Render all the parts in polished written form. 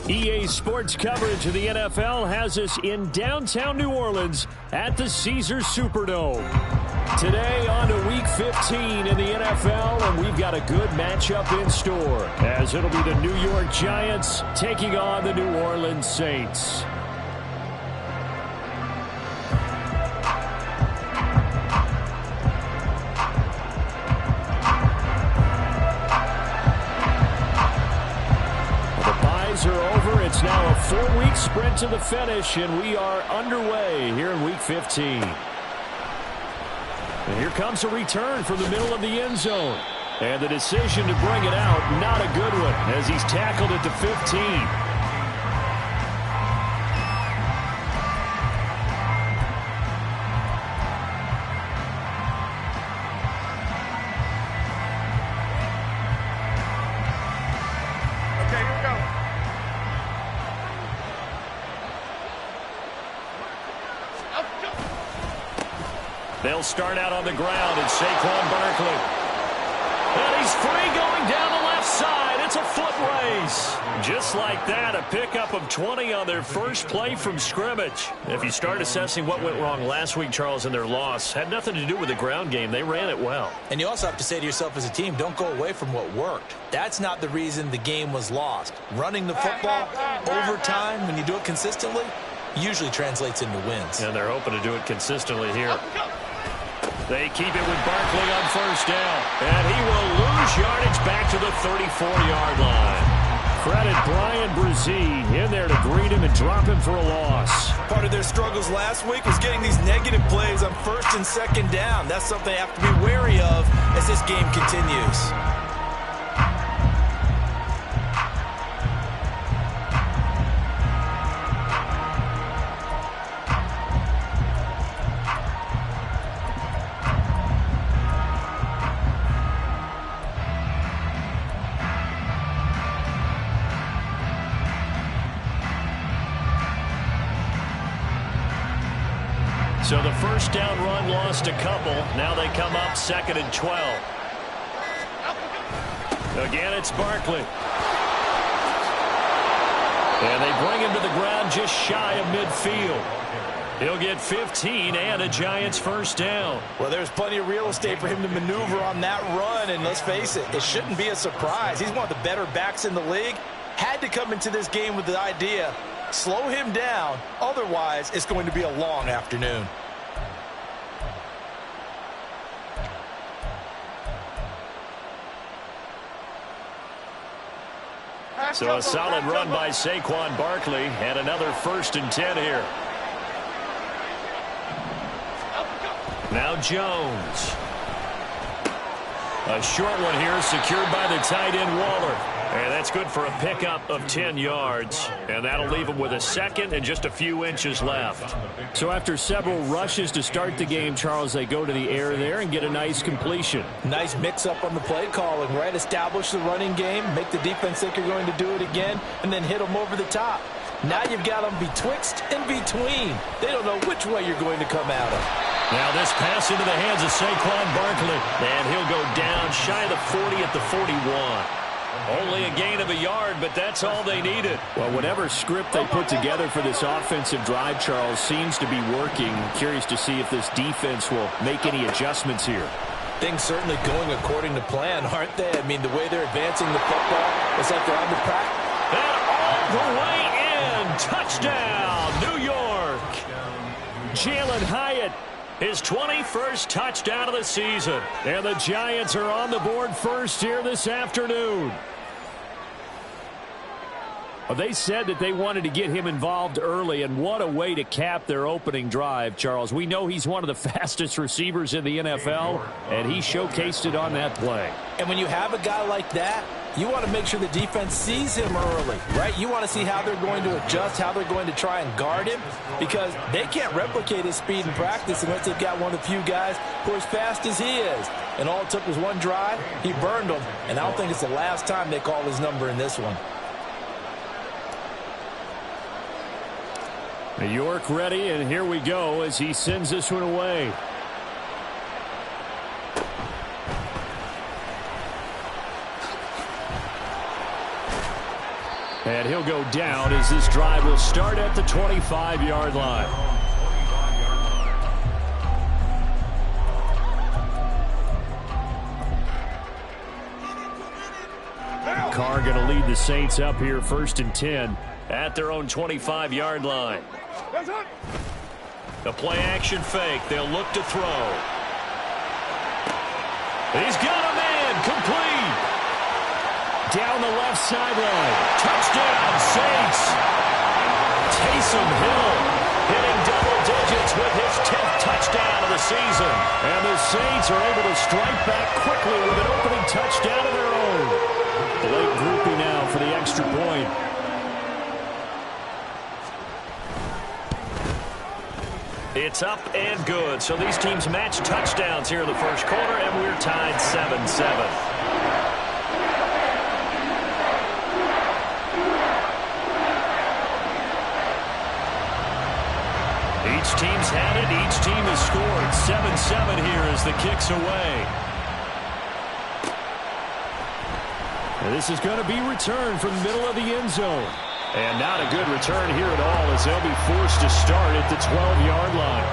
EA Sports coverage of the NFL has us in downtown New Orleans at the Caesars Superdome. Today on to Week 15 in the NFL, and we've got a good matchup in store, as it'll be the New York Giants taking on the New Orleans Saints. Are over. It's now a 4-week sprint to the finish, and we are underway here in Week 15. And here comes a return from the middle of the end zone. And the decision to bring it out, not a good one, as he's tackled at the 15. They'll start out on the ground, and Saquon Barkley. And he's free going down the left side. It's a foot race. Just like that, a pickup of 20 on their first play from scrimmage. If you start assessing what went wrong last week, Charles, in their loss, had nothing to do with the ground game. They ran it well. And you also have to say to yourself as a team, don't go away from what worked. That's not the reason the game was lost. Running the football over time, when you do it consistently, usually translates into wins. And they're hoping to do it consistently here. They keep it with Barkley on first down. And he will lose yardage back to the 34-yard line. Credit Brian Brzee in there to greet him and drop him for a loss. Part of their struggles last week was getting these negative plays on first and second down. That's something they have to be wary of as this game continues. So the first down run lost a couple. Now they come up 2nd and 12. Again, it's Barkley. And they bring him to the ground just shy of midfield. He'll get 15 and a Giants first down. Well, there's plenty of real estate for him to maneuver on that run. And let's face it, it shouldn't be a surprise. He's one of the better backs in the league. Had to come into this game with the idea, slow him down. Otherwise, it's going to be a long afternoon. So a solid run by Saquon Barkley, and another 1st and 10 here. Now Jones. A short one here, secured by the tight end Waller. And that's good for a pickup of 10 yards. And that'll leave him with a 2nd and just a few inches left. So after several rushes to start the game, Charles, they go to the air there and get a nice completion. Nice mix-up on the play calling, right? Establish the running game, make the defense think you're going to do it again, and then hit them over the top. Now you've got them betwixt and between. They don't know which way you're going to come at them. Now this pass into the hands of Saquon Barkley. And he'll go down shy of the 40 at the 41. Only a gain of a yard, but that's all they needed. Well, whatever script they put together for this offensive drive, Charles, seems to be working. Curious to see if this defense will make any adjustments here. Things certainly going according to plan, aren't they? I mean, the way they're advancing the football, it's like they're on the track. And all the way in. Touchdown, New York. Jalen Hyatt, his 21st touchdown of the season. And the Giants are on the board first here this afternoon. Well, they said that they wanted to get him involved early, and what a way to cap their opening drive, Charles. We know he's one of the fastest receivers in the NFL, and he showcased it on that play. And when you have a guy like that, you want to make sure the defense sees him early, right? You want to see how they're going to adjust, how they're going to try and guard him, because they can't replicate his speed in practice unless they've got one of the few guys who are as fast as he is. And all it took was one drive. He burned them, and I don't think it's the last time they call his number in this one. New York ready, and here we go as he sends this one away. And he'll go down as this drive will start at the 25-yard line. Carr going to lead the Saints up here 1st and 10 at their own 25-yard line. The play-action fake. They'll look to throw. He's got a man. Complete. Down the left sideline. Touchdown, Saints. Taysom Hill hitting double digits with his 10th touchdown of the season. And the Saints are able to strike back quickly with an opening touchdown of their own. Late groupie now for the extra point. It's up and good. So these teams match touchdowns here in the first quarter, and we're tied 7-7. Each team's had it. Each team has scored. 7-7 here as the kick's away. And this is going to be returned from the middle of the end zone. And not a good return here at all as they'll be forced to start at the 12-yard line.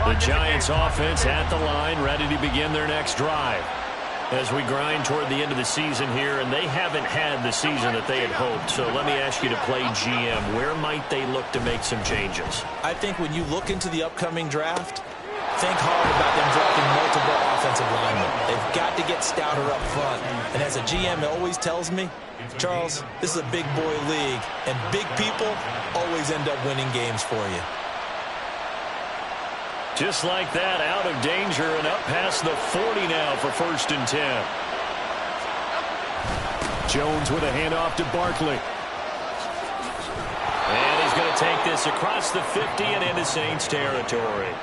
The Giants offense at the line, ready to begin their next drive. As we grind toward the end of the season here, and they haven't had the season that they had hoped. So let me ask you to play GM. Where might they look to make some changes? I think when you look into the upcoming draft, think hard about them drafting multiple offensive linemen. They've got to get stouter up front. And as a GM, it always tells me, Charles, this is a big boy league, and big people always end up winning games for you. Just like that, out of danger and up past the 40 now for 1st and 10. Jones with a handoff to Barkley. And he's going to take this across the 50 and into Saints territory.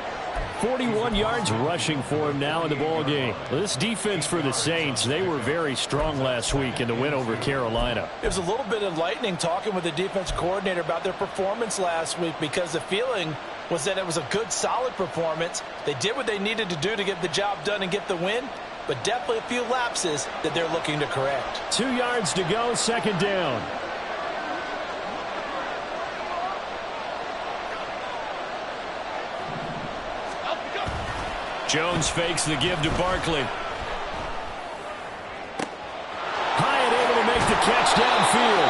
41 yards rushing for him now in the ballgame. This defense for the Saints, they were very strong last week in the win over Carolina. It was a little bit enlightening talking with the defense coordinator about their performance last week because the feeling was that it was a good, solid performance. They did what they needed to do to get the job done and get the win, but definitely a few lapses that they're looking to correct. 2 yards to go, 2nd down. Jones fakes the give to Barkley. Hyatt able to make the catch downfield.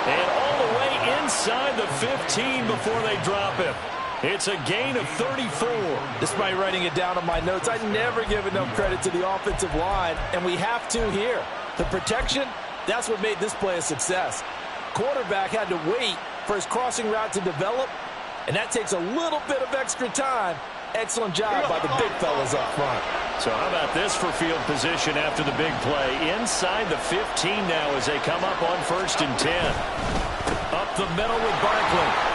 And all the way inside the 15 before they drop him. It's a gain of 34. Despite writing it down on my notes, I never give enough credit to the offensive line, and we have to here. The protection, that's what made this play a success. Quarterback had to wait for his crossing route to develop, and that takes a little bit of extra time. Excellent job by the big fellas up front. So how about this for field position after the big play? Inside the 15 now as they come up on 1st and 10. Up the middle with Barkley.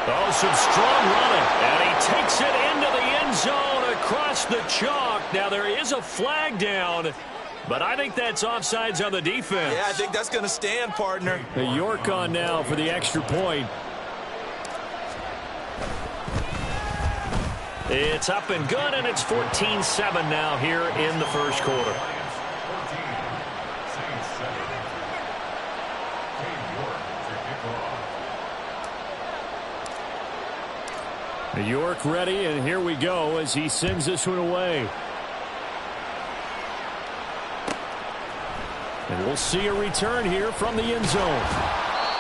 Oh, some strong running. And he takes it into the end zone across the chalk. Now there is a flag down, but I think that's offsides on the defense. Yeah, I think that's going to stand, partner. York on now for the extra point. It's up and good, and it's 14-7 now here in the first quarter. York ready, and here we go as he sends this one away. And we'll see a return here from the end zone.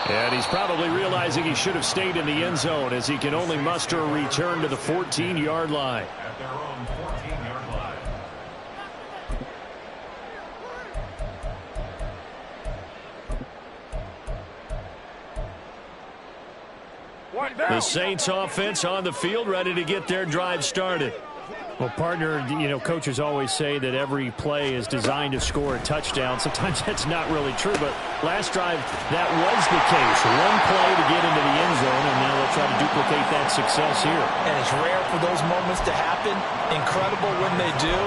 And he's probably realizing he should have stayed in the end zone as he can only muster a return to the 14-yard line. At their own 14-yard line. The Saints offense on the field, ready to get their drive started. Well, partner, you know, coaches always say that every play is designed to score a touchdown. Sometimes that's not really true, but last drive, that was the case. One play to get into the end zone, and now they'll try to duplicate that success here. And it's rare for those moments to happen. Incredible when they do.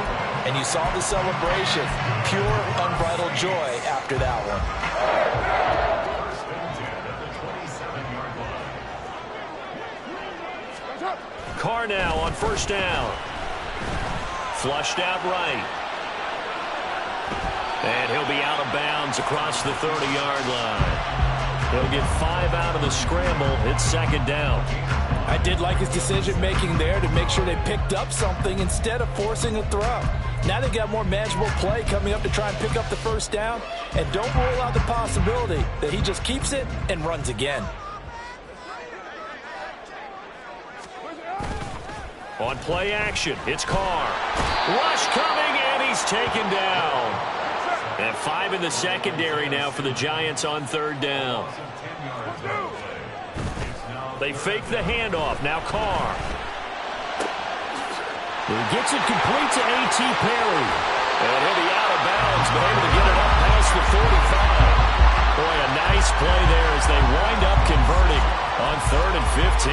And you saw the celebration. Pure, unbridled joy after that one. first down. Flushed out right. And he'll be out of bounds across the 30-yard line. He'll get 5 out of the scramble. It's second down. I did like his decision-making there to make sure they picked up something instead of forcing a throw. Now they've got more manageable play coming up to try and pick up the first down. And don't rule out the possibility that he just keeps it and runs again. On play action, it's Carr. Rush coming, and he's taken down. And 5 in the secondary now for the Giants on third down. They fake the handoff. Now Carr. He gets it complete to A.T. Perry. And he'll be out of bounds, but able to get it up past the 45. Boy, a nice play there as they wind up converting on 3rd and 15.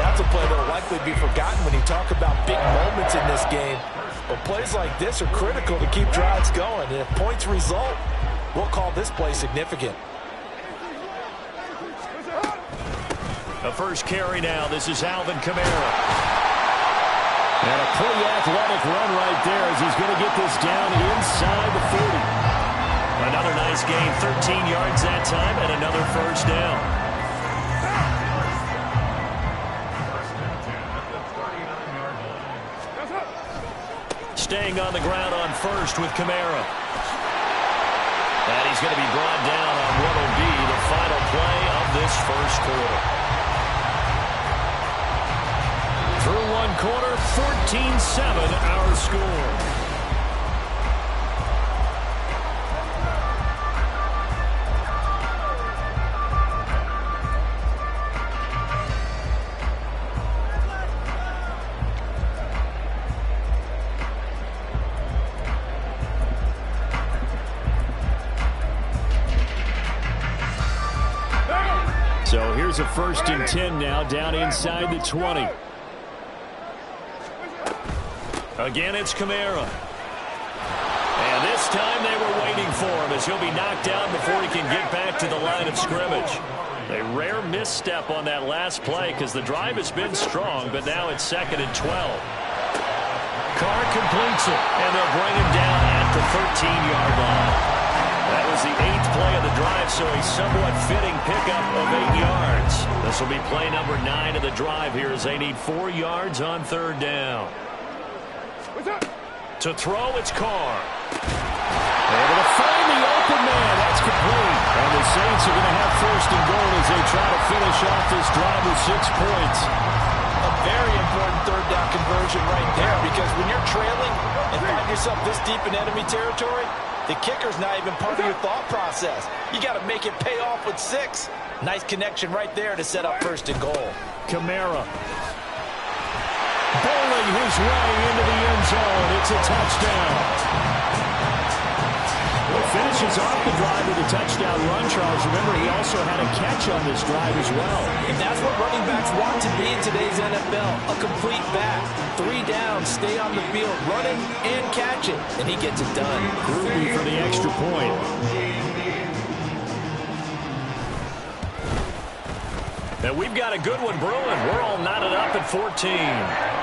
That's a play that will likely be forgotten when you talk about big moments in this game. But plays like this are critical to keep drives going. And if points result, we'll call this play significant. The first carry now. This is Alvin Kamara. And a pretty athletic run right there as he's going to get this down inside the 40. Another nice gain, 13 yards that time, and another first down. Staying on the ground on first with Kamara. And he's going to be brought down on what will be the final play of this first quarter. Through one quarter, 14-7 our score. So here's a 1st and 10 now, down inside the 20. Again, it's Kamara. And this time they were waiting for him as he'll be knocked down before he can get back to the line of scrimmage. A rare misstep on that last play because the drive has been strong, but now it's 2nd and 12. Carr completes it, and they'll bring him down at the 13-yard line. That was the 8th play of the drive, so a somewhat fitting pickup of 8 yards. This will be play number 9 of the drive here as they need 4 yards on third down. To throw, it's Carr. Able to find the open man. That's complete. And the Saints are going to have 1st and goal as they try to finish off this drive with 6 points. A very important third down conversion right there, because when you're trailing and find yourself this deep in enemy territory, the kicker's not even part of your thought process. You got to make it pay off with 6. Nice connection right there to set up 1st and goal. Kamara. Bowling his way into the end zone. It's a touchdown. Well, finishes off the drive with a touchdown run, Charles. Remember, he also had a catch on this drive as well. And that's what running backs want to be in today's NFL. A complete back. 3 down, stay on the field, run it and catch it. And he gets it done. Groovy for the extra point. And we've got a good one brewing. We're all knotted up at 14.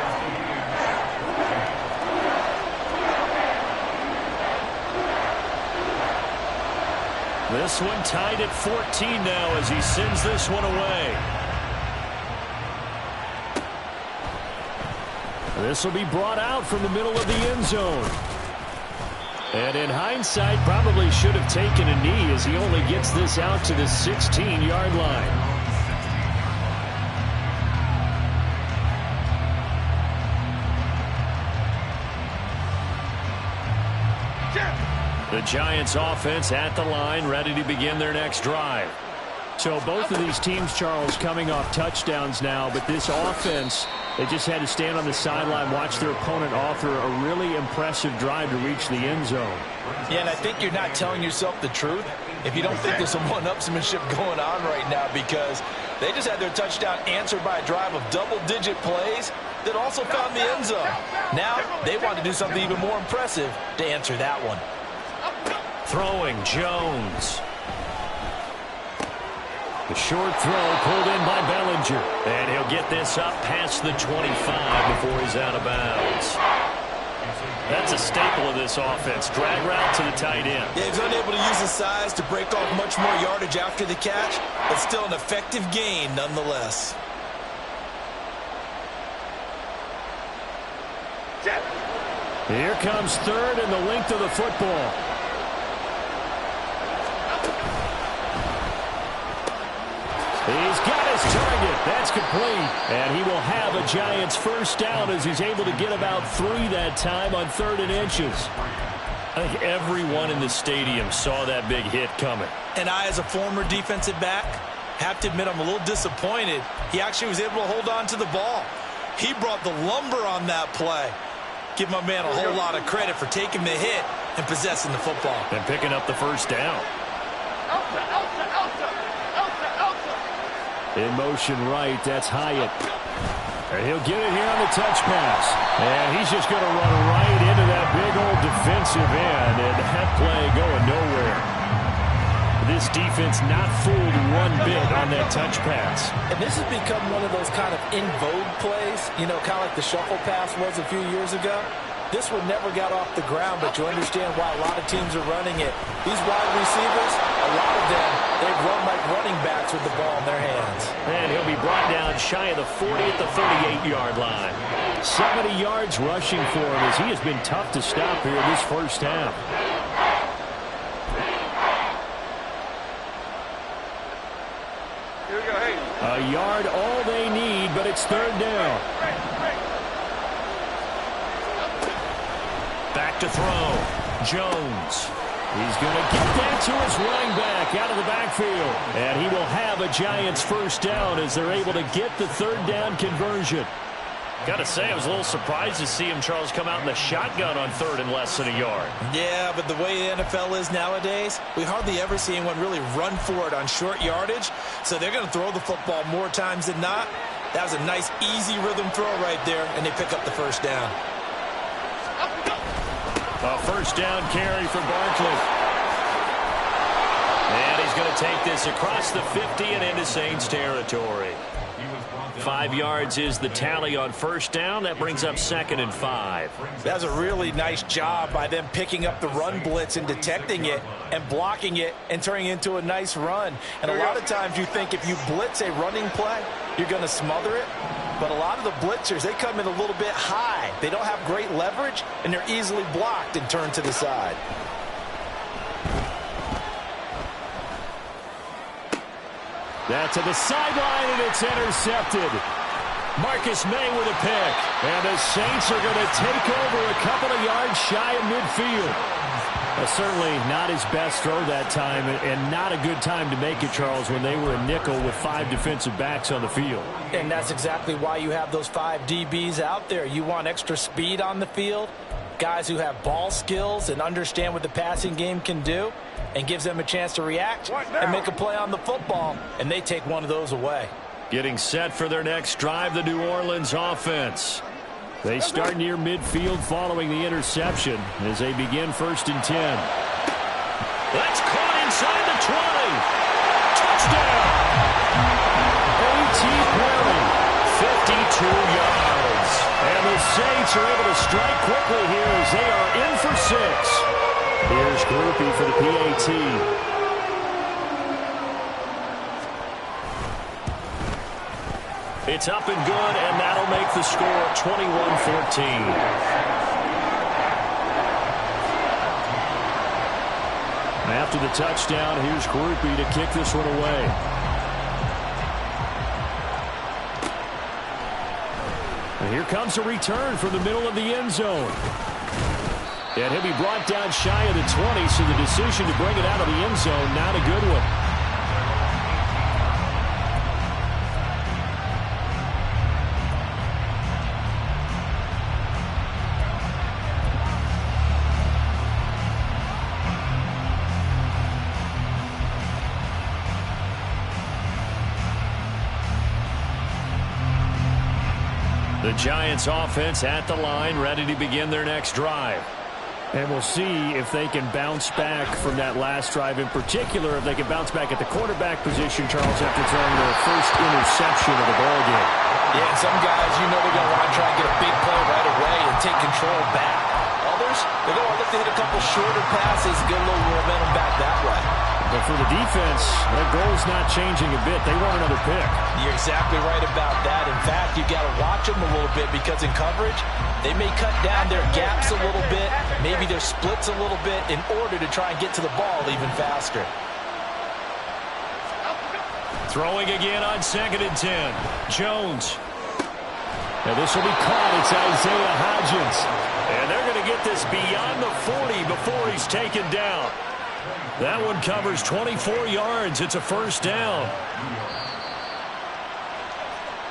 This one tied at 14 now as he sends this one away. This will be brought out from the middle of the end zone. And in hindsight, probably should have taken a knee as he only gets this out to the 16-yard line. The Giants offense at the line, ready to begin their next drive. So both of these teams, Charles, coming off touchdowns now, but this offense, they just had to stand on the sideline, watch their opponent author a really impressive drive to reach the end zone. Yeah, and I think you're not telling yourself the truth if you don't think there's some one-upsmanship going on right now, because they just had their touchdown answered by a drive of double-digit plays that also found the end zone. Now they want to do something even more impressive to answer that one. Throwing, Jones. Short throw pulled in by Bellinger. And he'll get this up past the 25 before he's out of bounds. That's a staple of this offense. Drag route to the tight end. Yeah, he's unable to use his size to break off much more yardage after the catch, but still an effective gain nonetheless. Here comes third and the length of the football. He's got his target. That's complete. And he will have a Giants first down as he's able to get about 3 that time on 3rd and inches. I think everyone in the stadium saw that big hit coming. And I, as a former defensive back, have to admit I'm a little disappointed. He actually was able to hold on to the ball. He brought the lumber on that play. Give my man a whole lot of credit for taking the hit and possessing the football. And picking up the first down. In motion right, that's Hyatt. And he'll get it here on the touch pass. And he's just going to run right into that big old defensive end. And that play going nowhere. This defense not fooled one bit on that touch pass. And this has become one of those kind of in vogue plays, you know, kind of like the shuffle pass was a few years ago. This one never got off the ground, but you understand why a lot of teams are running it. These wide receivers, a lot of them, they've run like running backs with the ball in their hands. And he'll be brought down shy of the 40 at the 38-yard line. 70 yards rushing for him as he has been tough to stop here this first half. A yard all they need, but it's 3rd down. Back to throw. Jones. He's going to get that to his running back out of the backfield. And he will have a Giants first down as they're able to get the 3rd down conversion. Got to say, I was a little surprised to see him, Charles, come out in the shotgun on 3rd and less than a yard. Yeah, but the way the NFL is nowadays, we hardly ever see anyone really run for it on short yardage. So they're going to throw the football more times than not. That was a nice, easy rhythm throw right there, and they pick up the first down. A first down carry for Barkley. And he's going to take this across the 50 and into Saints territory. 5 yards is the tally on first down. That brings up 2nd and 5. That was a really nice job by them picking up the run blitz and detecting it and blocking it and turning it into a nice run. And a lot of times you think if you blitz a running play, you're going to smother it. But a lot of the blitzers, they come in a little bit high. They don't have great leverage, and they're easily blocked and turned to the side. That's to the sideline, and it's intercepted. Marcus May with a pick. And the Saints are going to take over a couple of yards shy of midfield. Certainly not his best throw that time, and not a good time to make it, Charles, when they were a nickel with 5 defensive backs on the field. And that's exactly why you have those 5 DBs out there. You want extra speed on the field, guys who have ball skills and understand what the passing game can do, and gives them a chance to react and make a play on the football, and they take one of those away. Getting set for their next drive, the New Orleans offense. They start near midfield following the interception as they begin 1st and 10. That's caught inside the 20. Touchdown! A.T. Perry, 52 yards. And the Saints are able to strike quickly here as they are in for 6. Here's Groupie for the PAT. It's up and good, and that'll make the score 21-14. After the touchdown, here's Groupie to kick this one away. And here comes a return from the middle of the end zone. And he'll be brought down shy of the 20, so the decision to bring it out of the end zone, not a good one. The Giants offense at the line, ready to begin their next drive. And we'll see if they can bounce back from that last drive in particular, if they can bounce back at the quarterback position, Charles, after throwing their first interception of the ball game. Yeah, and some guys, you know they're going to want to try and get a big play right away and take control back. Others, they're going to look to hit a couple shorter passes, get a little momentum back that way. But for the defense, their goal's not changing a bit. They want another pick. You're exactly right about that. In fact, you've got to watch them a little bit because in coverage, they may cut down their gaps a little bit, maybe their splits a little bit in order to try and get to the ball even faster. Throwing again on 2nd and 10. Jones. Now this will be caught. It's Isaiah Hodgins. And they're going to get this beyond the 40 before he's taken down. That one covers 24 yards. It's a first down.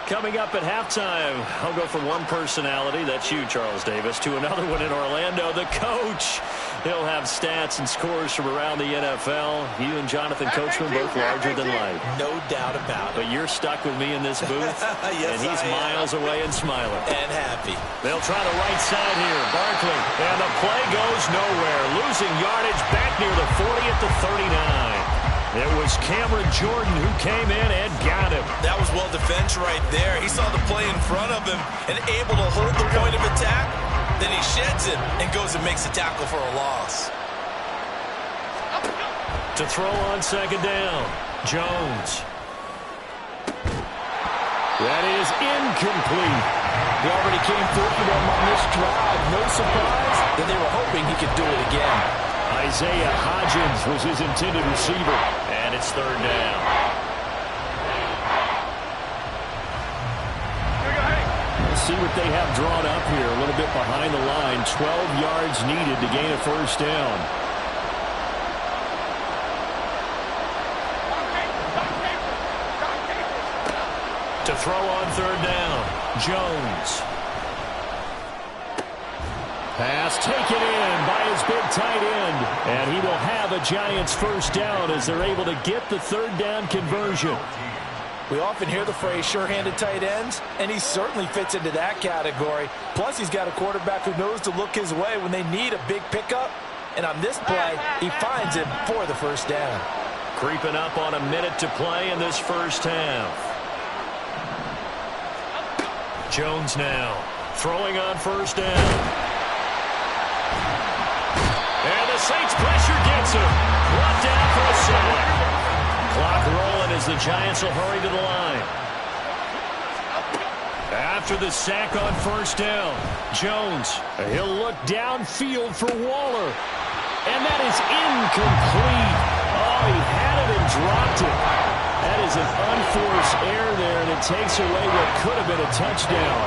Coming up at halftime, I'll go from one personality, that's you, Charles Davis, to another one in Orlando, the coach. He'll have stats and scores from around the NFL. You and Jonathan Coachman both larger than life. No doubt about it. But you're stuck with me in this booth, yes, and he's miles away and smiling. And happy. They'll try the right side here. Barkley, and the play goes nowhere. Losing yardage back near the 40 at the 39. It was Cameron Jordan who came in and got him. That was well defended right there. He saw the play in front of him and able to hold the point of attack. Then he sheds it and goes and makes a tackle for a loss. To throw on 2nd down, Jones. That is incomplete. He already came through for them on this drive. No surprise that they were hoping he could do it again. Isaiah Hodgins was his intended receiver, and it's 3rd down. Let's see what they have drawn up here. A little bit behind the line. 12 yards needed to gain a first down. To throw on 3rd down, Jones. Pass taken in by his big tight end. And he will have a Giants first down as they're able to get the 3rd down conversion. We often hear the phrase sure-handed tight ends, and he certainly fits into that category. Plus, he's got a quarterback who knows to look his way when they need a big pickup. And on this play, he finds him for the first down. Creeping up on a minute to play in this first half. Jones now throwing on 1st down. And the Saints pressure gets him. Brought down for a sack. Clock rolling as the Giants will hurry to the line. After the sack on 1st down, Jones, he'll look downfield for Waller. And that is incomplete. Oh, he had it and dropped it. That is an unforced error there, and it takes away what could have been a touchdown.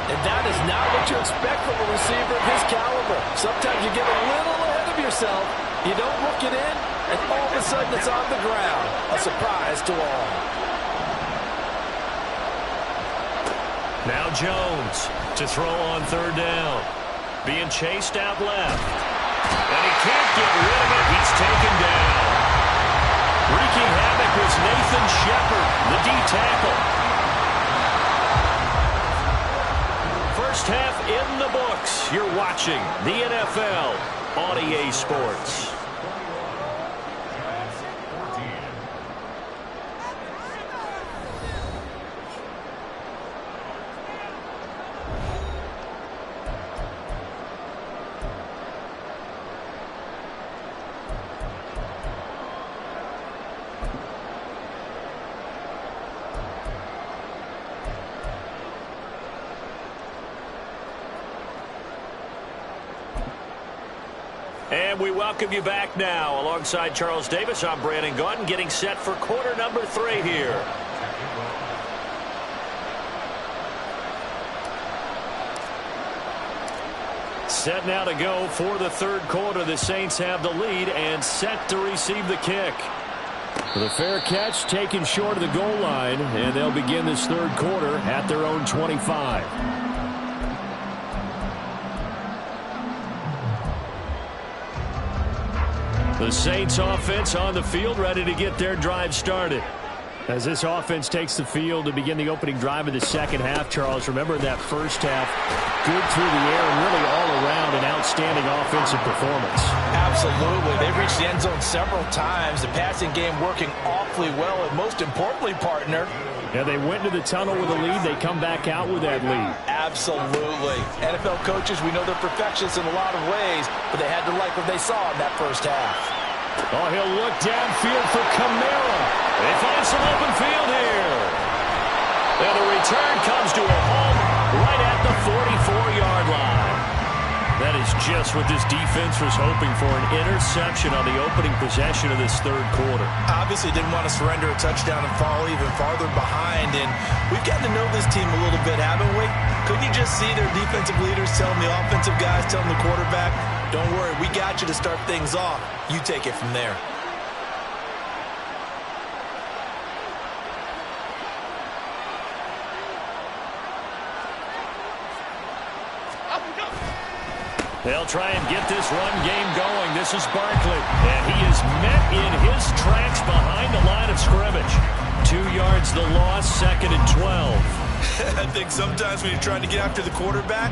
And that is not what you expect from a receiver of his caliber. Sometimes you get a little ahead of yourself, you don't look it in, and all of a sudden it's on the ground. A surprise to all. Now Jones to throw on 3rd down. Being chased out left. And he can't get rid of it. He's taken down. Wreaking havoc was Nathan Shepard, the D tackle. First half in the books. You're watching the NFL on EA Sports. And we welcome you back now. Alongside Charles Davis, I'm Brandon Gaudin, getting set for quarter number 3 here. Set now to go for the 3rd quarter. The Saints have the lead and set to receive the kick. The fair catch taken short of the goal line, and they'll begin this 3rd quarter at their own 25. The Saints offense on the field, ready to get their drive started. As this offense takes the field to begin the opening drive of the second half, Charles, remember that first half, good through the air and really all around an outstanding offensive performance. Absolutely. They've reached the end zone several times. The passing game working awfully well, and most importantly, partner, yeah, they went into the tunnel with a lead. They come back out with that lead. Absolutely. NFL coaches, we know they're perfectionists in a lot of ways, but they had to like what they saw in that first half. Oh, he'll look downfield for Kamara. They find some open field here. And the return comes to a home right at the 44-yard line. That is just what this defense was hoping for, an interception on the opening possession of this third quarter. Obviously didn't want to surrender a touchdown and fall even farther behind, and we've gotten to know this team a little bit, haven't we? Couldn't you just see their defensive leaders telling the offensive guys, telling the quarterback, don't worry, we got you to start things off. You take it from there. They'll try and get this run game going. This is Barkley, and he is met in his tracks behind the line of scrimmage. 2 yards the loss, 2nd and 12. I think sometimes when you're trying to get after the quarterback,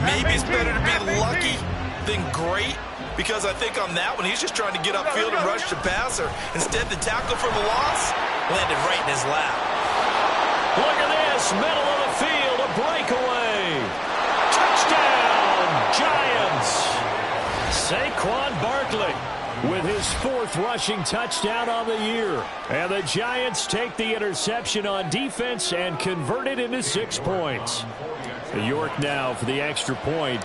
maybe it's better to be lucky than great, because I think on that one, he's just trying to get upfield and rush the passer. Instead, the tackle for the loss landed right in his lap. Look at this, middle of the field, a breakaway. Touchdown, Giants. Saquon Barkley with his 4th rushing touchdown on the year. And the Giants take the interception on defense and convert it into 6 points. York now for the extra point.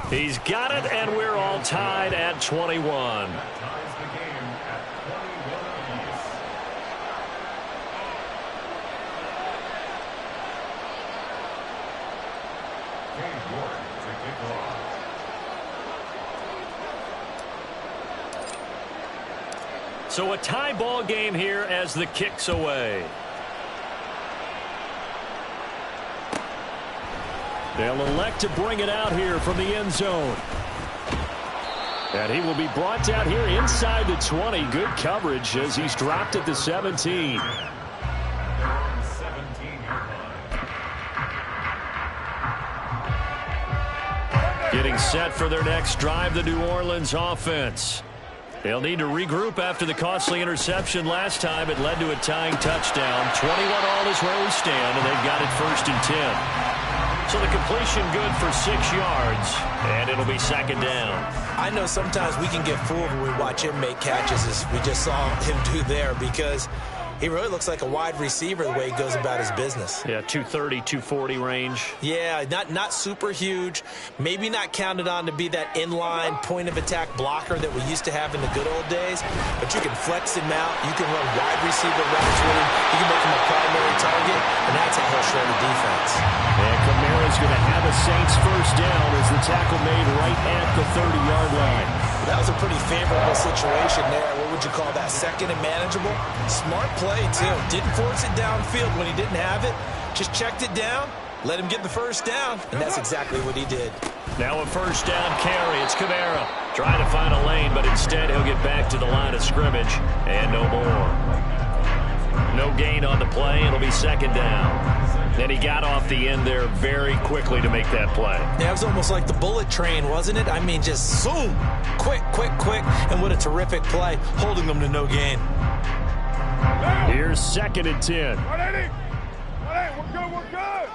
He's got it, and we're all tied at 21. So a tie ball game here as the kick's away. They'll elect to bring it out here from the end zone. And he will be brought down here inside the 20. Good coverage as he's dropped at the 17. Getting set for their next drive, the New Orleans offense. They'll need to regroup after the costly interception last time. It led to a tying touchdown. 21-all is where we stand, and they've got it 1st and 10. So the completion good for 6 yards, and it'll be 2nd down. I know sometimes we can get fooled when we watch him make catches, as we just saw him do there, because he really looks like a wide receiver the way he goes about his business. Yeah, 230, 240 range. Yeah, not super huge. Maybe not counted on to be that inline point-of-attack blocker that we used to have in the good old days. But you can flex him out. You can run wide receiver routes with him. You can make him a primary target, and that's how he'll show the defense. And Kamara's going to have a Saints 1st down as the tackle made right at the 30-yard line. That was a pretty favorable situation there. What would you call that? 2nd and manageable? Smart play, too. Didn't force it downfield when he didn't have it. Just checked it down, let him get the 1st down, and that's exactly what he did. Now a 1st down carry. It's Kamara trying to find a lane, but instead he'll get back to the line of scrimmage, and no more. No gain on the play. It'll be 2nd down. Then he got off the end there very quickly to make that play. Yeah, it was almost like the bullet train, wasn't it? I mean, just zoom, quick, and what a terrific play, holding them to no gain. Here's 2nd and 10. We're good.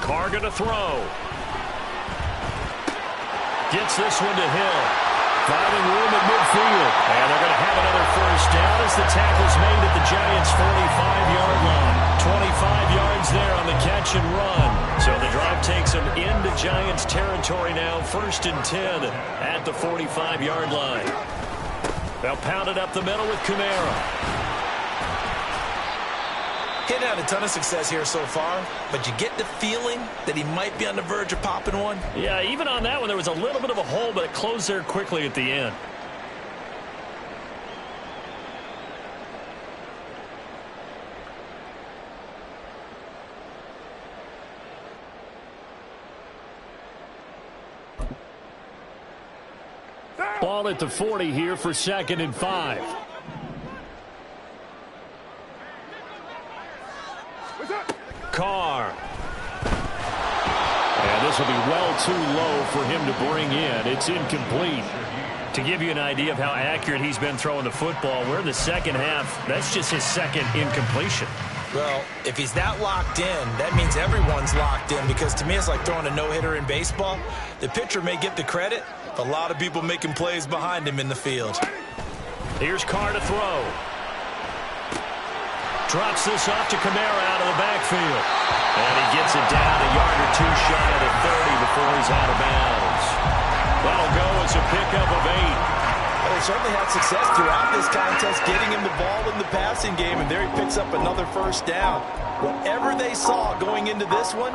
Carr going to throw. Gets this one to Hill. Finding room at midfield. And they're going to have another 1st down as the tackle's made at the Giants' 45-yard line. 25 yards there on the catch and run. So the drive takes them into Giants territory now. 1st and 10 at the 45-yard line. They'll pound it up the middle with Kamara. He hadn't had a ton of success here so far, but you get the feeling that he might be on the verge of popping one. Yeah, even on that one, there was a little bit of a hole, but it closed there quickly at the end. ball at the 40 here for 2nd and 5. Carr. And this will be well too low for him to bring in. It's incomplete. To give you an idea of how accurate he's been throwing the football, we're in the second half. That's just his second incompletion. Well, if he's that locked in, that means everyone's locked in, because to me it's like throwing a no-hitter in baseball. The pitcher may get the credit, but a lot of people making plays behind him in the field. Here's Carr to throw. Drops this off to Kamara out of the backfield. And he gets it down a yard or two shy of the 30 before he's out of bounds. That'll go as a pickup of 8. Well, they certainly had success throughout this contest getting him the ball in the passing game, and there he picks up another first down. Whatever they saw going into this one,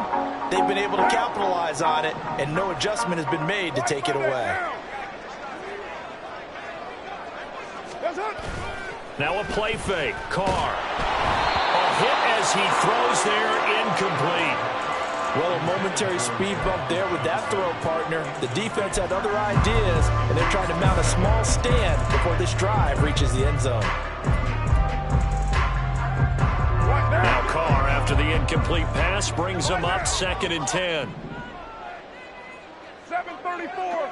they've been able to capitalize on it, and no adjustment has been made to take it away. Now a play fake. Carr. A hit as he throws there, incomplete. Well, a momentary speed bump there with that throw, partner. The defense had other ideas, and they're trying to mount a small stand before this drive reaches the end zone. Now Carr, after the incomplete pass, brings him up 2nd and 10. 7:34.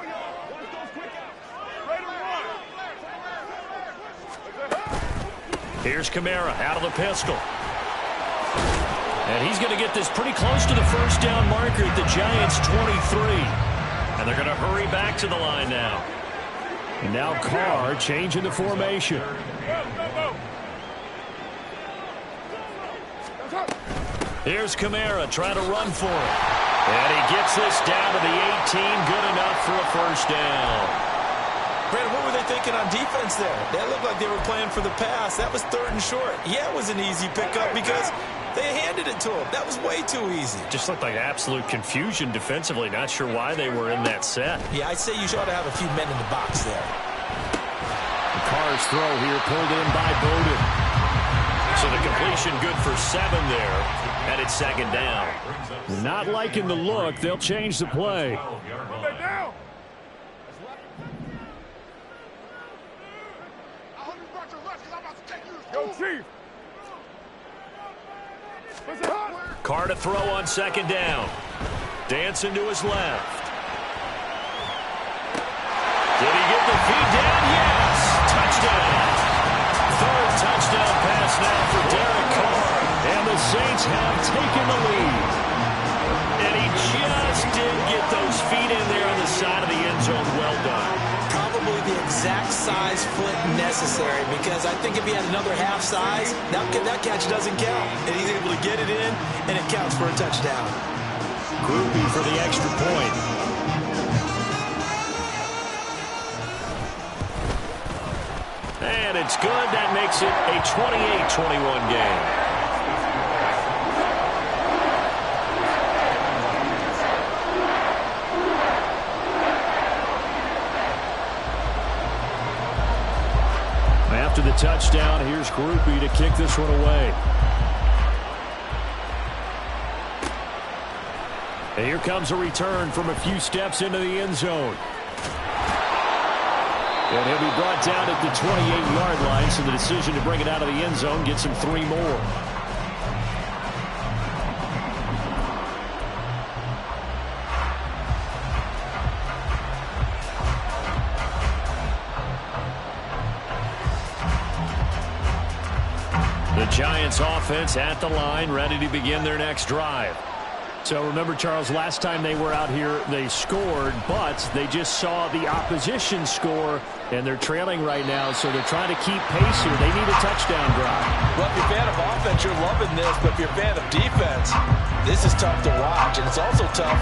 Here's Kamara out of the pistol. And he's going to get this pretty close to the first down marker at the Giants' 23. And they're going to hurry back to the line now. And now Carr changing the formation. Here's Kamara trying to run for it. And he gets this down to the 18. Good enough for a first down. Brandon, what were they thinking on defense there? That looked like they were playing for the pass. That was 3rd and short. Yeah, it was an easy pickup because they handed it to him. That was way too easy. Just looked like absolute confusion defensively. Not sure why they were in that set. Yeah, I'd say you should have a few men in the box there. Carr's throw here pulled in by Bowden. So the completion good for 7 there. And it's 2nd down. Not liking the look. They'll change the play. Go, Chief. Carr to throw on 2nd down. Dancing to his left. Did he get the feed down? Yes. Touchdown. 3rd touchdown pass now for Derek Carr. And the Saints have taken the lead. And he just didn't get those feet in there on the side of the end zone. Well done. Probably the exact size foot necessary, because I think if he had another half size, that catch doesn't count. And he's able to get it in, and it counts for a touchdown. Groupie for the extra point. And it's good. That makes it a 28-21 game. After the touchdown, here's Groupie to kick this one away. And here comes a return from a few steps into the end zone. And he'll be brought down at the 28-yard line, so the decision to bring it out of the end zone gets him 3 more. The Giants offense at the line, ready to begin their next drive. So remember, Charles, last time they were out here, they scored, but they just saw the opposition score, and they're trailing right now, so they're trying to keep pace here. They need a touchdown drive. Well, if you're a fan of offense, you're loving this, but if you're a fan of defense, this is tough to watch, and it's also tough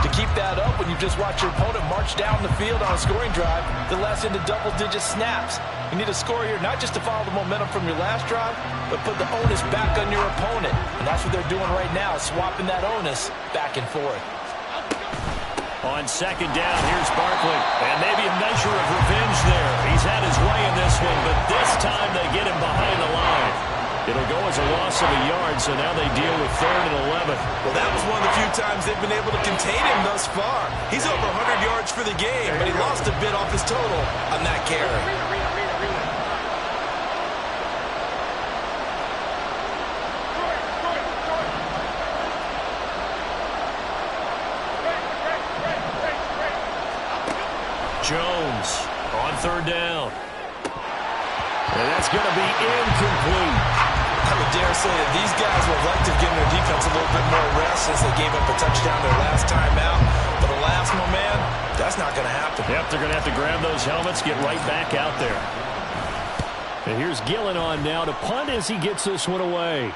to keep that up when you just watch your opponent march down the field on a scoring drive that lasts into double-digit snaps. You need a score here, not just to follow the momentum from your last drive, but put the onus back on your opponent. And that's what they're doing right now, swapping that onus back and forth. On 2nd down, here's Barkley. And maybe a measure of revenge there. He's had his way in this one, but this time they get him behind the line. It'll go as a loss of a yard, so now they deal with 3rd and 11. Well, that was one of the few times they've been able to contain him thus far. He's over 100 yards for the game, but he lost a bit off his total on that carry. Jones on 3rd down. And that's going to be incomplete. I would dare say that these guys would like to give their defense a little bit more rest since they gave up a touchdown their last time out. But alas, my man, that's not going to happen. Yep, they're going to have to grab those helmets, get right back out there. And here's Gillen on now to punt as he gets this one away.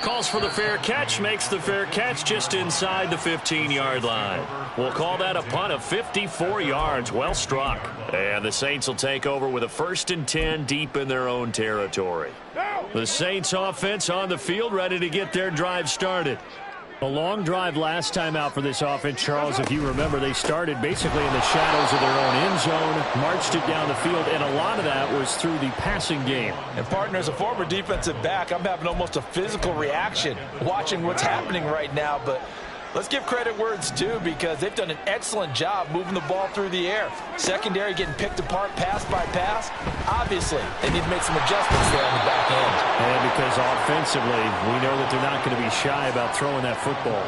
Calls for the fair catch, makes the fair catch just inside the 15-yard line. We'll call that a punt of 54 yards. Well struck. And the Saints will take over with a 1st and 10 deep in their own territory. The Saints offense on the field, ready to get their drive started. A long drive last time out for this offense, Charles. If you remember, they started basically in the shadows of their own end zone, marched it down the field, and a lot of that was through the passing game. And, partner, as a former defensive back, I'm having almost a physical reaction watching what's happening right now. But let's give credit where it's due because they've done an excellent job moving the ball through the air. Secondary getting picked apart pass by pass. Obviously, they need to make some adjustments there on the back end. And because offensively, we know that they're not going to be shy about throwing that football.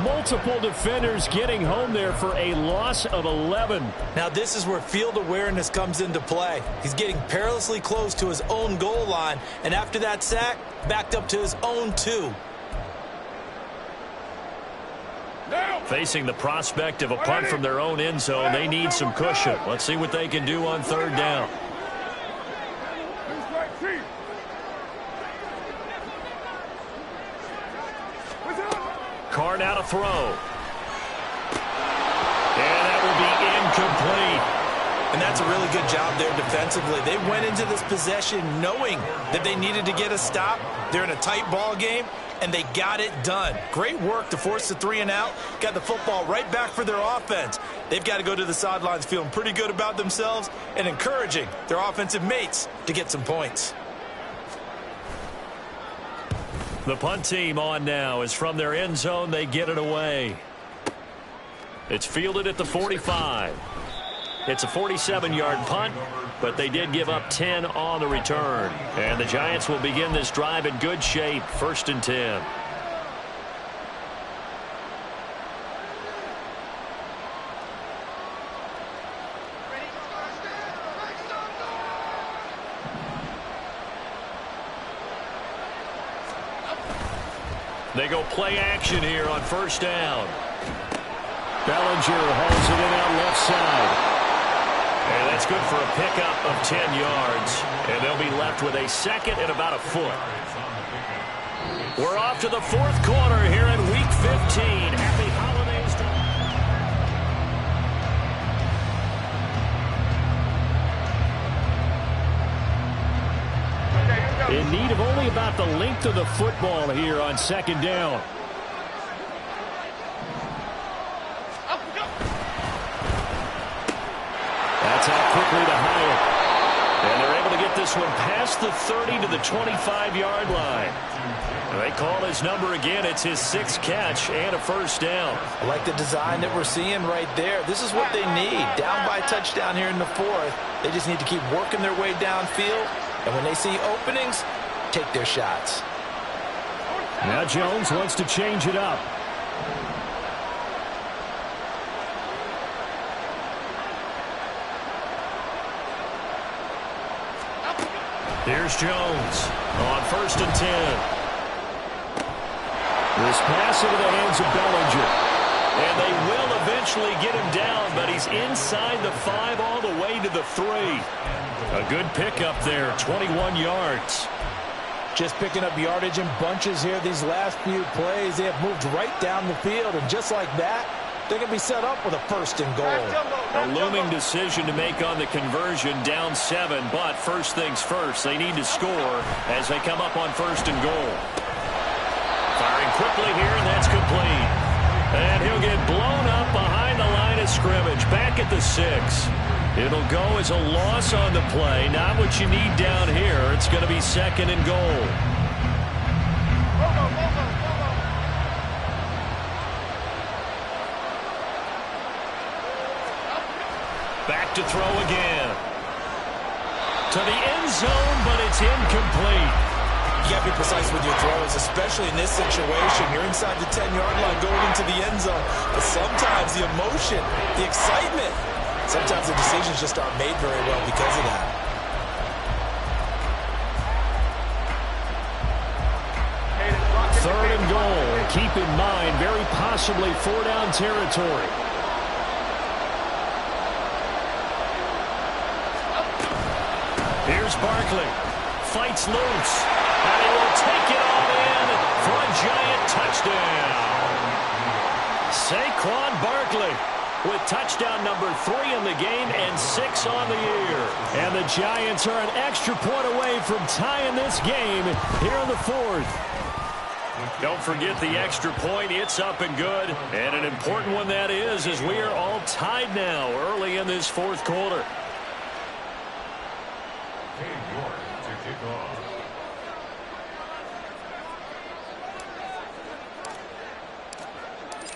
Multiple defenders getting home there for a loss of 11. Now this is where field awareness comes into play. He's getting perilously close to his own goal line, and after that sack, backed up to his own 2. Facing the prospect of a punt from their own end zone, they need some cushion. Let's see what they can do on 3rd down. Carr now to throw. And that will be incomplete. And that's a really good job there defensively. They went into this possession knowing that they needed to get a stop. They're in a tight ball game, and they got it done. Great work to force the 3 and out. Got the football right back for their offense. They've got to go to the sidelines feeling pretty good about themselves and encouraging their offensive mates to get some points. The punt team on now is from their end zone. They get it away. It's fielded at the 45. It's a 47-yard punt, but they did give up 10 on the return. And the Giants will begin this drive in good shape, 1st and 10. They go play action here on 1st down. Bellinger hauls it in out left side. And that's good for a pickup of 10 yards. And they'll be left with a 2nd and about a foot. We're off to the 4th quarter here in Week 15. Happy holidays to in need of only about the length of the football here on 2nd down. That's out quickly to Hyatt. And they're able to get this one past the 30 to the 25-yard line. And they call his number again. It's his 6th catch and a 1st down. I like the design that we're seeing right there. This is what they need. Down by a touchdown here in the 4th. They just need to keep working their way downfield. And when they see openings, take their shots. Now Jones wants to change it up. Here's Jones on 1st and 10. This pass into the hands of Bellinger. And they will eventually get him down, but he's inside the 5 all the way to the 3. A good pickup there, 21 yards. Just picking up yardage in bunches here these last few plays. They have moved right down the field, and just like that, they can be set up with a 1st and goal. A looming decision to make on the conversion, down 7, but first things first, they need to score as they come up on 1st and goal. Firing quickly here, and that's complete. And he'll get blown up behind the line of scrimmage, back at the 6. It'll go as a loss on the play. Not what you need down here. It's going to be 2nd and goal. Back to throw again. To the end zone, but it's incomplete. You got to be precise with your throws, especially in this situation. You're inside the 10-yard line going into the end zone. But sometimes the emotion, the excitement, sometimes the decisions just aren't made very well because of that. Third and goal. Keep in mind, very possibly 4-down territory. Here's Barkley. Fights loose. And he will take it all in for a giant touchdown. Saquon Barkley with touchdown number 3 in the game and 6 on the year. And the Giants are an extra point away from tying this game here in the 4th. Don't forget the extra point. It's up and good. And an important one that is, as we are all tied now early in this 4th quarter.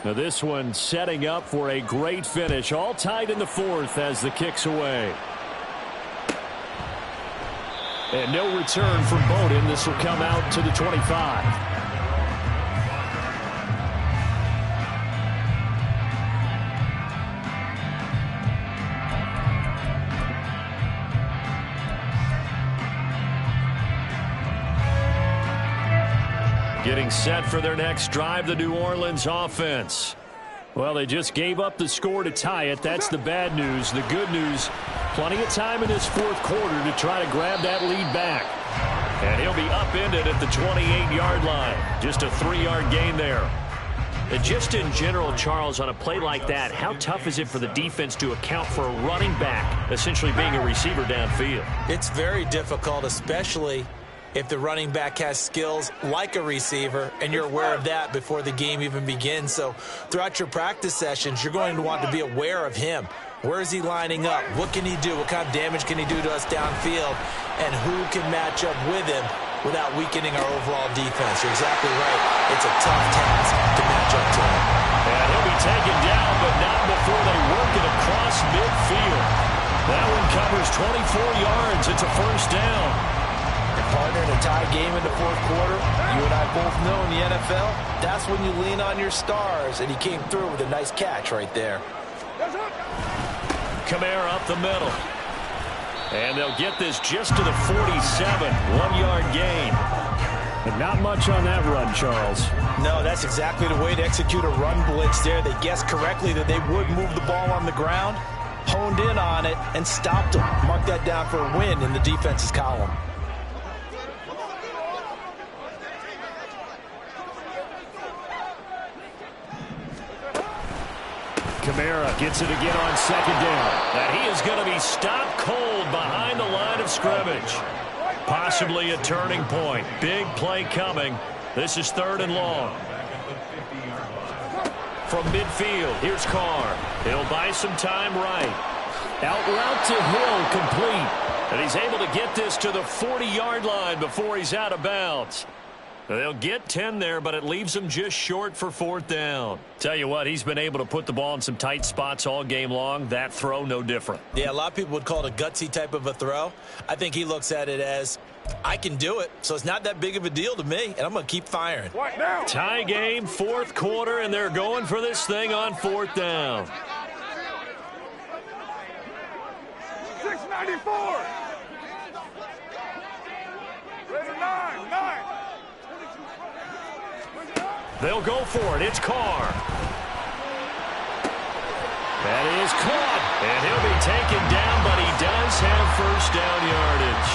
Now this one setting up for a great finish. All tied in the 4th as the kick's away. And no return from Bowden. This will come out to the 25. Getting set for their next drive, the New Orleans offense. Well, they just gave up the score to tie it. That's the bad news. The good news, plenty of time in this 4th quarter to try to grab that lead back. And he'll be upended at the 28-yard line. Just a 3-yard gain there. And just in general, Charles, on a play like that, how tough is it for the defense to account for a running back essentially being a receiver downfield? It's very difficult, especially if the running back has skills like a receiver, and you're aware of that before the game even begins. So throughout your practice sessions, you're going to want to be aware of him. Where is he lining up? What can he do? What kind of damage can he do to us downfield? And who can match up with him without weakening our overall defense? You're exactly right. It's a tough task to match up to him. And he'll be taken down, but not before they work it across midfield. That one covers 24 yards. It's a 1st down. Partner, in a tie game in the 4th quarter, you and I both know in the NFL, that's when you lean on your stars, and he came through with a nice catch right there. Kamara up the middle. And they'll get this just to the 47, 1-yard gain. But not much on that run, Charles. No, that's exactly the way to execute a run blitz there. They guessed correctly that they would move the ball on the ground, honed in on it, and stopped them. Mark that down for a win in the defense's column. Kamara gets it again on 2nd down. And he is going to be stopped cold behind the line of scrimmage. Possibly a turning point. Big play coming. This is 3rd and long. From midfield, here's Carr. He'll buy some time right. Out route to Hill, complete. And he's able to get this to the 40-yard line before he's out of bounds. They'll get 10 there, but it leaves them just short for 4th down. Tell you what, he's been able to put the ball in some tight spots all game long. That throw, no different. Yeah, a lot of people would call it a gutsy type of a throw. I think he looks at it as, I can do it, so it's not that big of a deal to me, and I'm going to keep firing. Tie game, 4th quarter, and they're going for this thing on 4th down. 694. Raise 9. They'll go for it. It's Carr. That is caught. And he'll be taken down, but he does have 1st down yardage.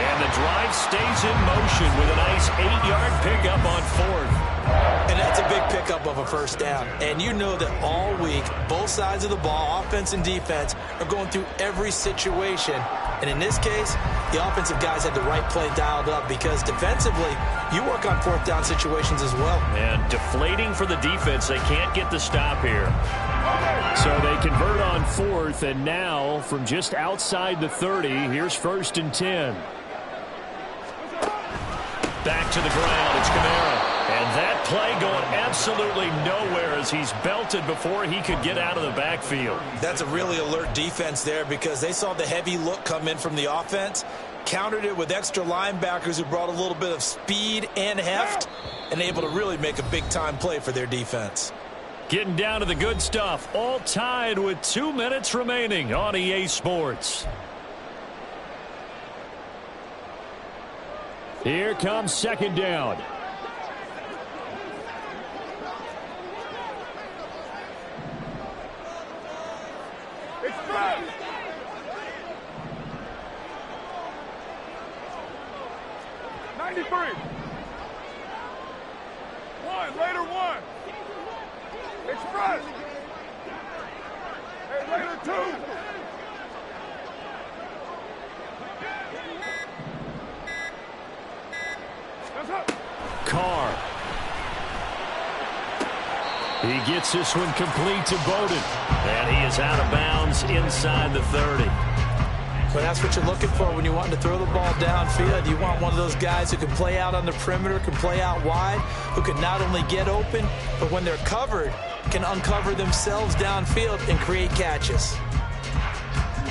And the drive stays in motion with a nice 8-yard pickup on 4th. And that's a big pickup of a 1st down. And you know that all week, both sides of the ball, offense and defense, are going through every situation. And in this case, the offensive guys had the right play dialed up because defensively, you work on 4th down situations as well. And deflating for the defense. They can't get the stop here. So they convert on fourth, and now from just outside the 30, here's 1st and 10. Back to the ground, it's Kamara. And that play going absolutely nowhere as he's belted before he could get out of the backfield. That's a really alert defense there because they saw the heavy look come in from the offense, countered it with extra linebackers who brought a little bit of speed and heft, and able to really make a big-time play for their defense. Getting down to the good stuff, all tied with 2 minutes remaining on EA Sports. Here comes 2nd down. Express! Later one. Express. Hey, later two. That's up. Carr. He gets this one complete to Bowden. And he is out of bounds inside the 30. But that's what you're looking for when you want to throw the ball downfield. You want one of those guys who can play out on the perimeter, can play out wide, who can not only get open, but when they're covered, can uncover themselves downfield and create catches.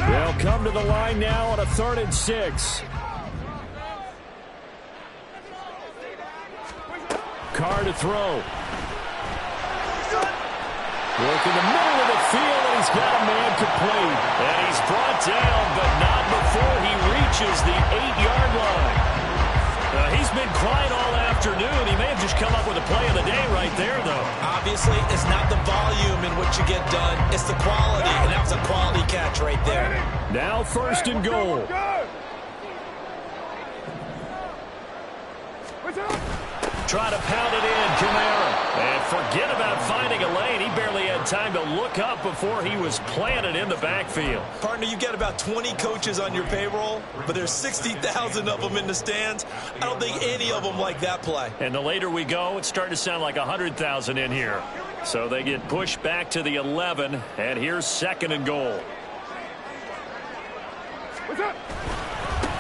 They'll come to the line now on a 3rd and 6. Carr to throw. Work in the middle of the field, and he's got a man complete. And he's brought down, but not before he reaches the 8-yard line. He's been quiet all afternoon. He may have just come up with a play of the day right there, though. Obviously, it's not the volume in which you get done. It's the quality, and that was a quality catch right there. Now 1st and goal. Try to pound it in, Kamara. And forget about finding a lane. He barely had time to look up before he was planted in the backfield. Partner, you've got about 20 coaches on your payroll, but there's 60,000 of them in the stands. I don't think any of them like that play. And the later we go, it's starting to sound like 100,000 in here. So they get pushed back to the 11, and here's 2nd and goal.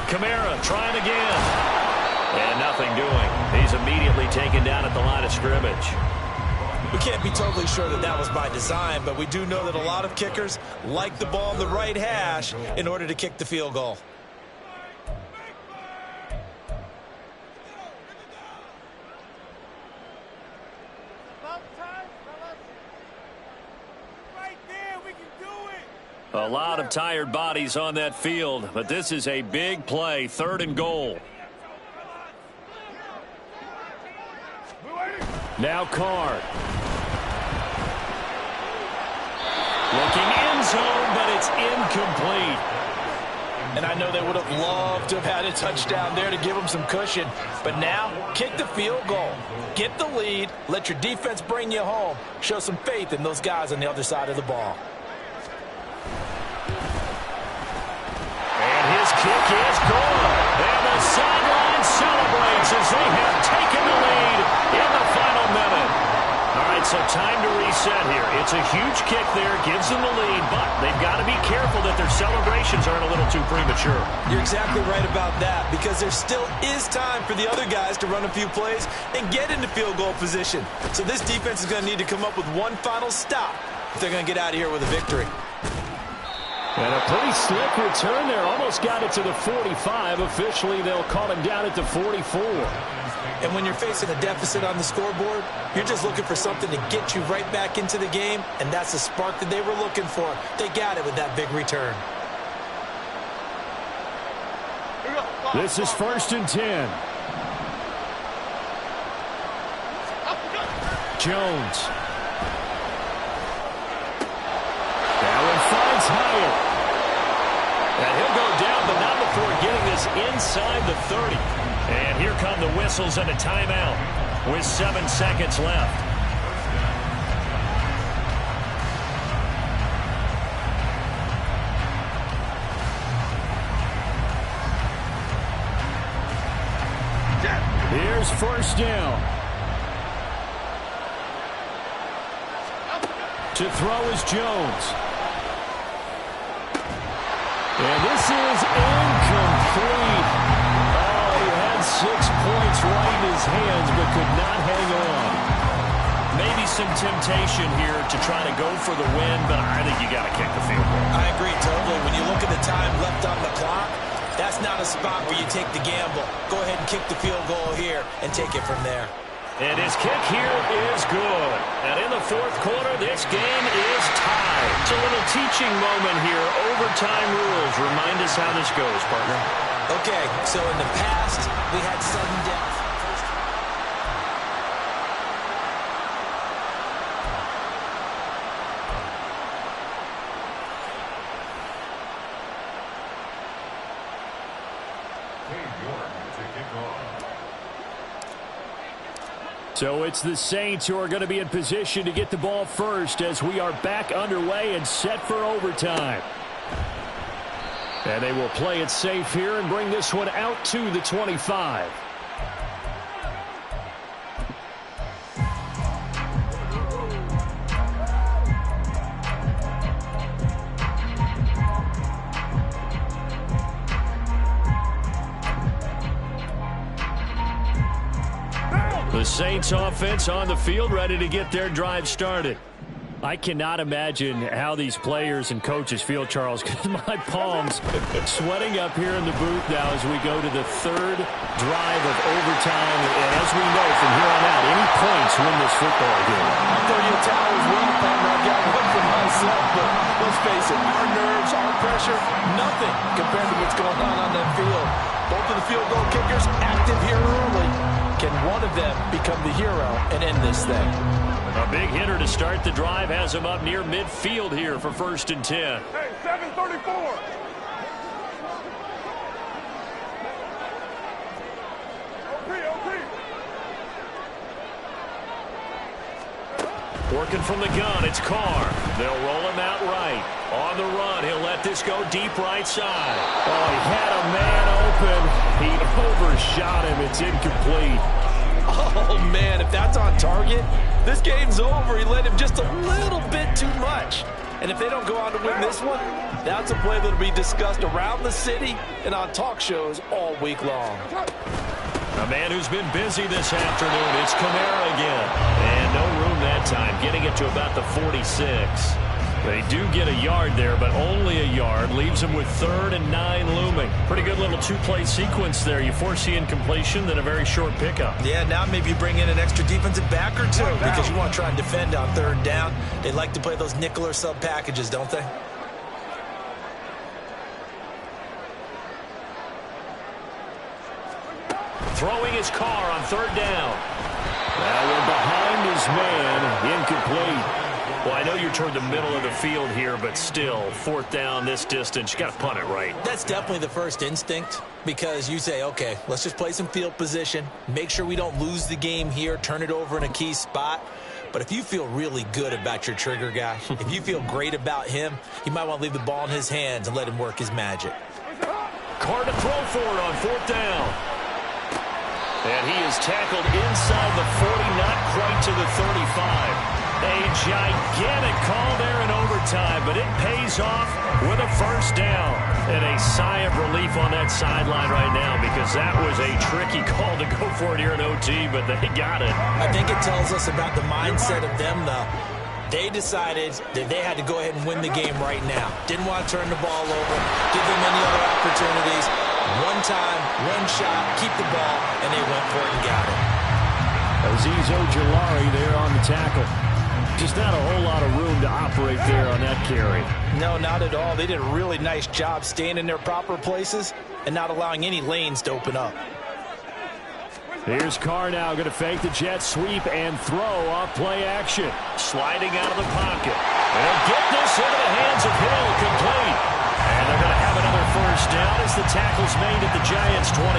Kamara trying again. And nothing doing. He's immediately taken down at the line of scrimmage. We can't be totally sure that that was by design, but we do know that a lot of kickers like the ball on the right hash in order to kick the field goal. A lot of tired bodies on that field, but this is a big play. 3rd and goal. Now Carr. Looking end zone, but it's incomplete. And I know they would have loved to have had a touchdown there to give them some cushion. But now, kick the field goal. Get the lead. Let your defense bring you home. Show some faith in those guys on the other side of the ball. And his kick is gone. And the sideline celebrates as they have taken the lead in the final minute. All right, so time to reset here. It's a huge kick there, gives them the lead, but they've got to be careful that their celebrations aren't a little too premature. You're exactly right about that, because there still is time for the other guys to run a few plays and get into field goal position. So this defense is going to need to come up with one final stop if they're going to get out of here with a victory. And a pretty slick return there. Almost got it to the 45. Officially, they'll call him down at the 44. And when you're facing a deficit on the scoreboard, you're just looking for something to get you right back into the game, and that's the spark that they were looking for. They got it with that big return. This is 1st and 10. Jones. Allen finds Hyatt. And he'll go down, but not before getting this inside the 30. And here come the whistles and a timeout with 7 seconds left. Here's 1st down. To throw is Jones. And this is incomplete. Oh, he had 6 points right in his hands, but could not hang on. Maybe some temptation here to try to go for the win, but I think you got to kick the field goal. I agree totally. When you look at the time left on the clock, that's not a spot where you take the gamble. Go ahead and kick the field goal here and take it from there. And his kick here is good. And in the fourth quarter, this game is tied. It's a little teaching moment here. Overtime rules. Remind us how this goes, partner. Okay, so in the past, we had sudden death. So it's the Saints who are going to be in position to get the ball first as we are back underway and set for overtime. And they will play it safe here and bring this one out to the 25. The Saints offense on the field, ready to get their drive started. I cannot imagine how these players and coaches feel, Charles, because my palms sweating up here in the booth now as we go to the third drive of overtime. And as we know from here on out, any points win this football game. I'll throw you a towel as well, partner. I've got one for myself, but let's face it, our nerves, our pressure, nothing compared to what's going on that field. Both of the field goal kickers active here early. Can one of them become the hero and end this thing? A big hitter to start the drive has him up near midfield here for 1st and 10. Hey, 734. Working from the gun, it's Carr. They'll roll him out right. On the run, he'll let this go deep right side. Oh, he had a man open. He overshot him. It's incomplete. Oh, man, if that's on target, this game's over. He let him just a little bit too much. And if they don't go on to win this one, that's a play that'll be discussed around the city and on talk shows all week long. A man who's been busy this afternoon, it's Kamara again. And no room that time, getting it to about the 46. They do get a yard there, but only a yard. Leaves them with 3rd and 9 looming. Pretty good little two-play sequence there. You foresee incompletion, then a very short pickup. Yeah, now maybe you bring in an extra defensive back or two because you want to try and defend on 3rd down. They like to play those nickel or sub packages, don't they? Throwing his Carr on 3rd down. Now we're behind his man. Incomplete. Well, I know you're toward the middle of the field here, but still, 4th down this distance, you got to punt it right. That's definitely the first instinct because you say, okay, let's just play some field position, make sure we don't lose the game here, turn it over in a key spot. But if you feel really good about your trigger guy, if you feel great about him, you might want to leave the ball in his hands and let him work his magic. Carr to throw for it on 4th down. And he is tackled inside the 40, not quite to the 35. A gigantic call there in overtime, but it pays off with a 1st down. And a sigh of relief on that sideline right now because that was a tricky call to go for it here in OT, but they got it. I think it tells us about the mindset of them, though. They decided that they had to go ahead and win the game right now. Didn't want to turn the ball over, give them any other opportunities. One time, one shot, keep the ball, and they went for it and got it. Azeez Ojulari there on the tackle. Just not a whole lot of room to operate there on that carry. No, not at all. They did a really nice job staying in their proper places and not allowing any lanes to open up. Here's Carr now going to fake the jet sweep and throw off play action. Sliding out of the pocket. And he'll get this into the hands of Hill, complete. And they're going to have another 1st down as the tackle's made at the Giants' 21.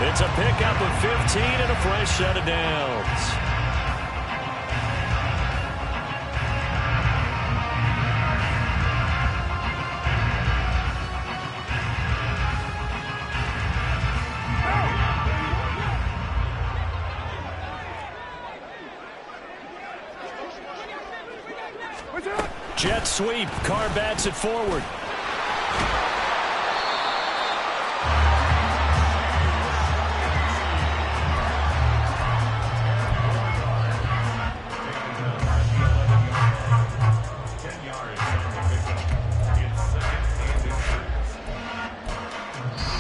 It's a pickup of 15 and a fresh set of downs. Jet sweep. Carr bats it forward.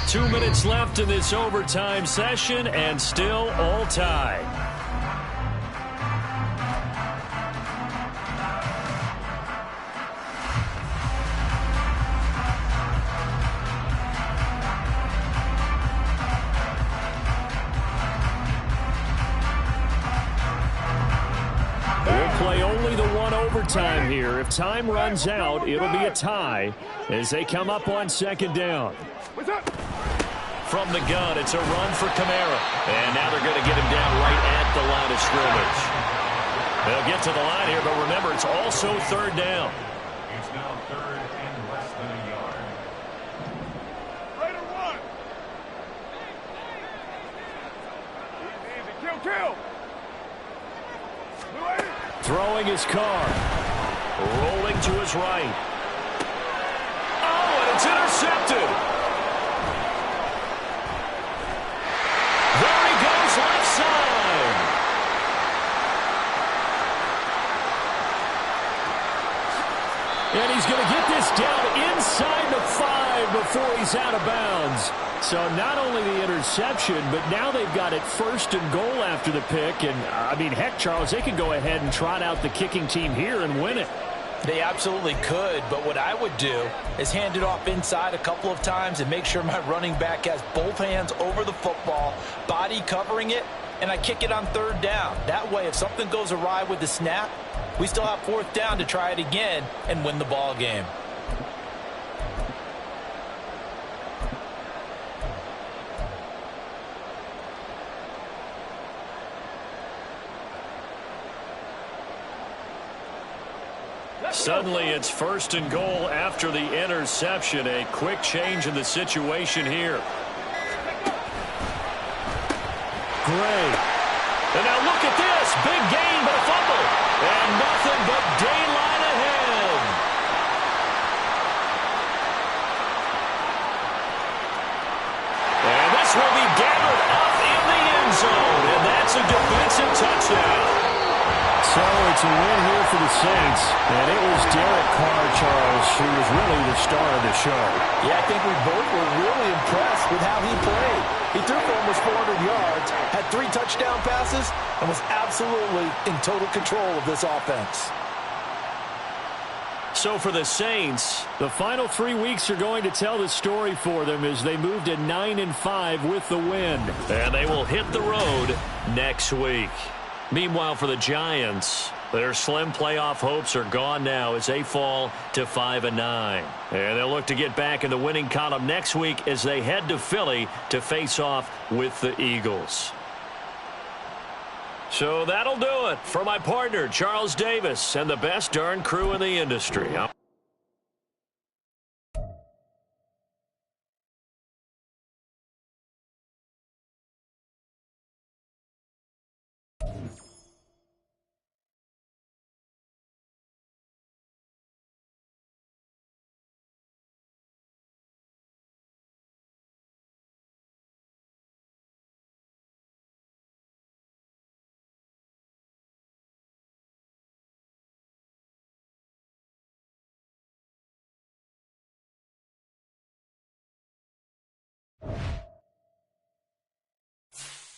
Two minutes left in this overtime session, and still all tied. We'll play only the one overtime here. If time runs out, it'll be a tie as they come up on second down. From the gun, it's a run for Kamara. And now they're going to get him down right at the line of scrimmage. They'll get to the line here, but remember, it's also third down. It's now third and less than a yard. Raider one. Easy, kill. Throwing his car. Rolling to his right. Oh, and it's intercepted. There he goes, left side. And he's going to get this down inside the 5 before he's out of bounds. So not only the interception, but now they've got it first and goal after the pick. And, I mean, heck, Charles, they could go ahead and trot out the kicking team here and win it. They absolutely could, but what I would do is hand it off inside a couple of times and make sure my running back has both hands over the football, body covering it, and I kick it on third down. That way, if something goes awry with the snap, we still have fourth down to try it again and win the ball game. Suddenly, it's first and goal after the interception. A quick change in the situation here. Great. And now look at this. Big gain, but a fumble. And nothing but daylight ahead. And this will be gathered up in the end zone. And that's a defensive touchdown. So it's a win here for the Saints, and it was Derek Carr, Charles, who was really the star of the show. Yeah, I think we both were really impressed with how he played. He threw for almost 400 yards, had 3 touchdown passes, and was absolutely in total control of this offense. So for the Saints, the final 3 weeks are going to tell the story for them as they move to 9-5 with the win. And they will hit the road next week. Meanwhile, for the Giants, their slim playoff hopes are gone now as they fall to 5-9. And they'll look to get back in the winning column next week as they head to Philly to face off with the Eagles. So that'll do it for my partner, Charles Davis, and the best darn crew in the industry. Right.